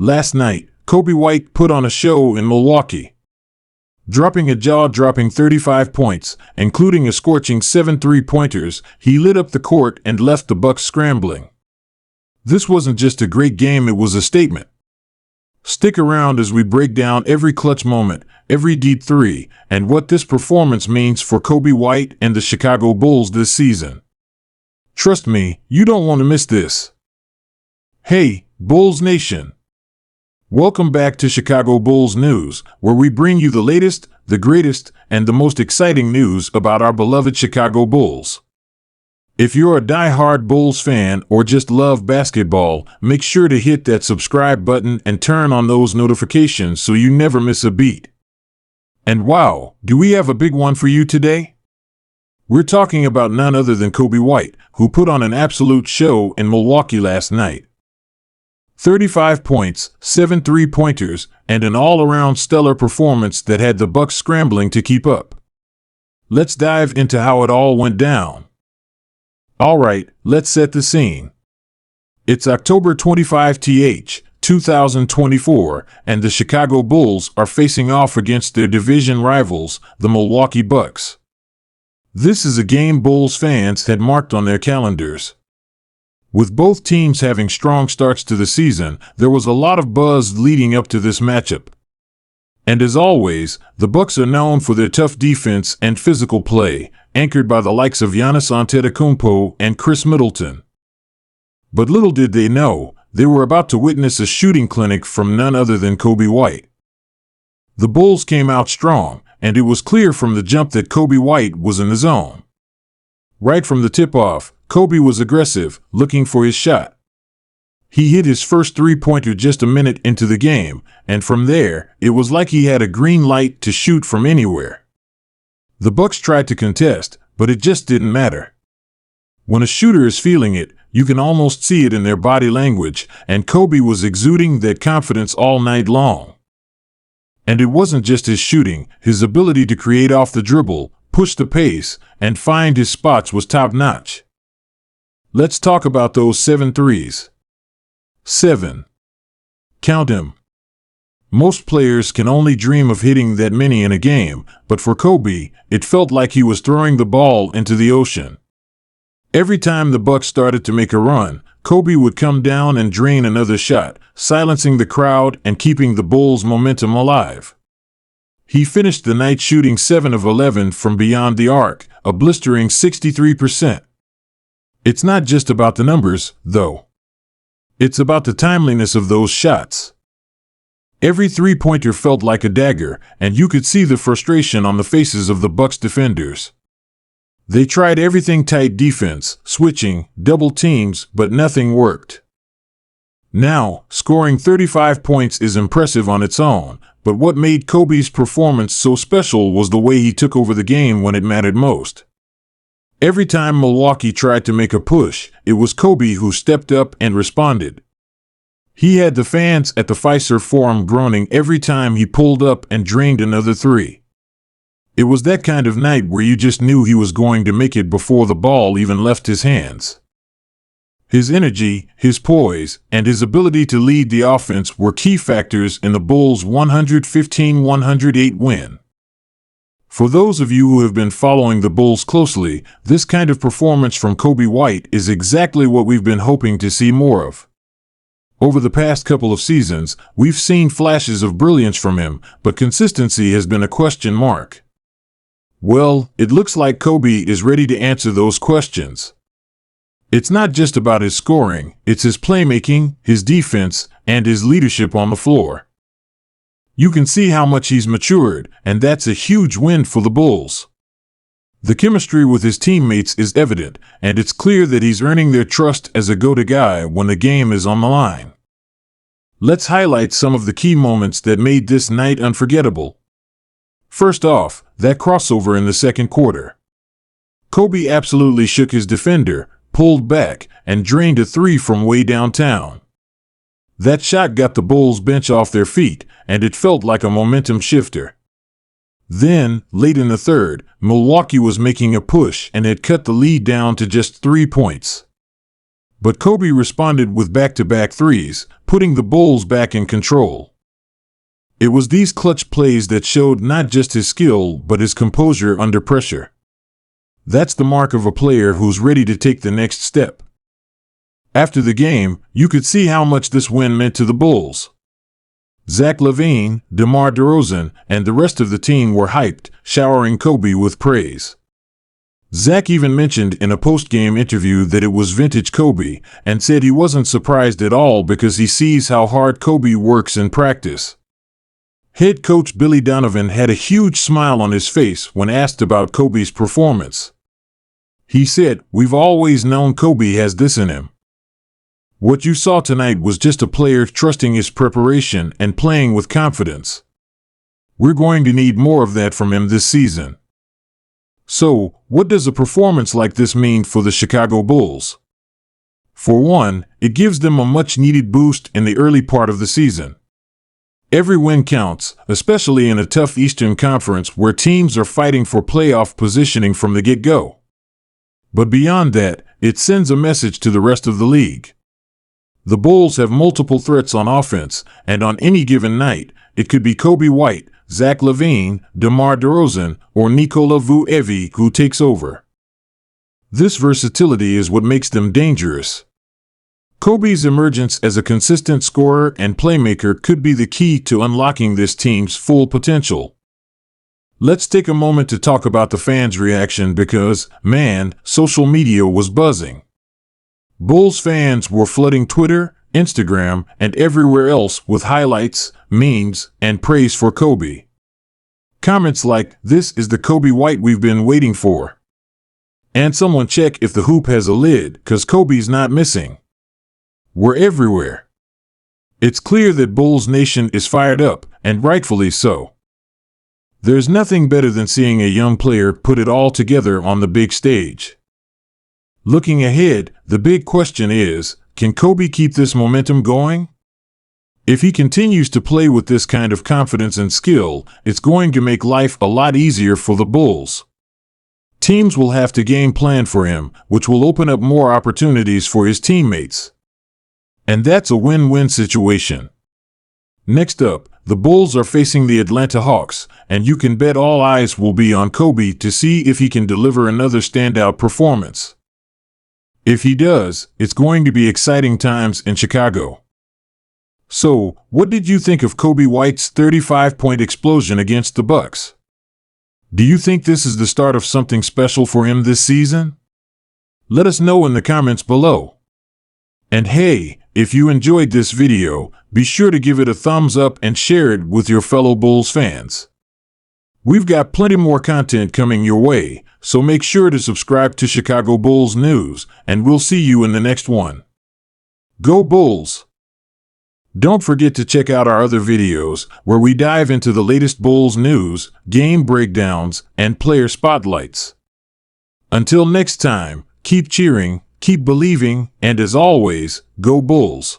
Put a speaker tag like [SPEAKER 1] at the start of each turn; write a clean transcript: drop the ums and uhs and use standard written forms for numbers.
[SPEAKER 1] Last night, Coby White put on a show in Milwaukee, dropping a jaw-dropping 35 points, including a scorching 7 three-pointers. He lit up the court and left the Bucks scrambling. This wasn't just a great game, it was a statement. Stick around as we break down every clutch moment, every deep three, and what this performance means for Coby White and the Chicago Bulls this season. Trust me, you don't want to miss this. Hey, Bulls Nation! Welcome back to Chicago Bulls News, where we bring you the latest, the greatest, and the most exciting news about our beloved Chicago Bulls. If you're a die-hard Bulls fan or just love basketball, make sure to hit that subscribe button and turn on those notifications so you never miss a beat. And wow, do we have a big one for you today? We're talking about none other than Coby White, who put on an absolute show in Milwaukee last night. 35 points, 7 three-pointers, and an all-around stellar performance that had the Bucks scrambling to keep up. Let's dive into how it all went down. Alright, let's set the scene. It's October 25, 2024, and the Chicago Bulls are facing off against their division rivals, the Milwaukee Bucks. This is a game Bulls fans had marked on their calendars. With both teams having strong starts to the season, there was a lot of buzz leading up to this matchup. And as always, the Bucks are known for their tough defense and physical play, anchored by the likes of Giannis Antetokounmpo and Chris Middleton. But little did they know, they were about to witness a shooting clinic from none other than Coby White. The Bulls came out strong, and it was clear from the jump that Coby White was in the zone. Right from the tip-off, Coby was aggressive, looking for his shot. He hit his first three-pointer just a minute into the game, and from there, it was like he had a green light to shoot from anywhere. The Bucks tried to contest, but it just didn't matter. When a shooter is feeling it, you can almost see it in their body language, and Coby was exuding that confidence all night long. And it wasn't just his shooting, his ability to create off the dribble, push the pace, and find his spots was top-notch. Let's talk about those 7 threes. 7. Count 'em. Most players can only dream of hitting that many in a game, but for Coby, it felt like he was throwing the ball into the ocean. Every time the Bucks started to make a run, Coby would come down and drain another shot, silencing the crowd and keeping the Bulls' momentum alive. He finished the night shooting 7 of 11 from beyond the arc, a blistering 63%. It's not just about the numbers, though. It's about the timeliness of those shots. Every three-pointer felt like a dagger, and you could see the frustration on the faces of the Bucks defenders. They tried everything: tight defense, switching, double teams, but nothing worked. Now, scoring 35 points is impressive on its own, but what made Coby's performance so special was the way he took over the game when it mattered most. Every time Milwaukee tried to make a push, it was Coby who stepped up and responded. He had the fans at the Fiserv Forum groaning every time he pulled up and drained another three. It was that kind of night where you just knew he was going to make it before the ball even left his hands. His energy, his poise, and his ability to lead the offense were key factors in the Bulls' 115-108 win. For those of you who have been following the Bulls closely, this kind of performance from Coby White is exactly what we've been hoping to see more of. Over the past couple of seasons, we've seen flashes of brilliance from him, but consistency has been a question mark. Well, it looks like Coby is ready to answer those questions. It's not just about his scoring, it's his playmaking, his defense, and his leadership on the floor. You can see how much he's matured, and that's a huge win for the Bulls. The chemistry with his teammates is evident, and it's clear that he's earning their trust as a go-to guy when the game is on the line. Let's highlight some of the key moments that made this night unforgettable. First off, that crossover in the second quarter. Coby absolutely shook his defender, pulled back, and drained a three from way downtown. That shot got the Bulls bench off their feet, and it felt like a momentum shifter. Then, late in the third, Milwaukee was making a push and had cut the lead down to just 3 points. But Coby responded with back-to-back threes, putting the Bulls back in control. It was these clutch plays that showed not just his skill, but his composure under pressure. That's the mark of a player who's ready to take the next step. After the game, you could see how much this win meant to the Bulls. Zach LaVine, DeMar DeRozan, and the rest of the team were hyped, showering Coby with praise. Zach even mentioned in a post-game interview that it was vintage Coby, and said he wasn't surprised at all because he sees how hard Coby works in practice. Head coach Billy Donovan had a huge smile on his face when asked about Coby's performance. He said, "We've always known Coby has this in him. What you saw tonight was just a player trusting his preparation and playing with confidence. We're going to need more of that from him this season." So, what does a performance like this mean for the Chicago Bulls? For one, it gives them a much-needed boost in the early part of the season. Every win counts, especially in a tough Eastern Conference where teams are fighting for playoff positioning from the get-go. But beyond that, it sends a message to the rest of the league. The Bulls have multiple threats on offense, and on any given night, it could be Coby White, Zach LaVine, DeMar DeRozan, or Nikola Vucevic who takes over. This versatility is what makes them dangerous. Coby's emergence as a consistent scorer and playmaker could be the key to unlocking this team's full potential. Let's take a moment to talk about the fans' reaction because, man, social media was buzzing. Bulls fans were flooding Twitter, Instagram, and everywhere else with highlights, memes, and praise for Coby. Comments like, "This is the Coby White we've been waiting for." And "Someone check if the hoop has a lid, 'cause Coby's not missing," were everywhere. It's clear that Bulls Nation is fired up, and rightfully so. There's nothing better than seeing a young player put it all together on the big stage. Looking ahead, the big question is, can Coby keep this momentum going? If he continues to play with this kind of confidence and skill, it's going to make life a lot easier for the Bulls. Teams will have to game plan for him, which will open up more opportunities for his teammates. And that's a win-win situation. Next up, the Bulls are facing the Atlanta Hawks, and you can bet all eyes will be on Coby to see if he can deliver another standout performance. If he does, it's going to be exciting times in Chicago. So, what did you think of Coby White's 35-point explosion against the Bucks? Do you think this is the start of something special for him this season? Let us know in the comments below. And hey, if you enjoyed this video, be sure to give it a thumbs up and share it with your fellow Bulls fans. We've got plenty more content coming your way, so make sure to subscribe to Chicago Bulls News, and we'll see you in the next one. Go Bulls! Don't forget to check out our other videos, where we dive into the latest Bulls news, game breakdowns, and player spotlights. Until next time, keep cheering, keep believing, and as always, go Bulls!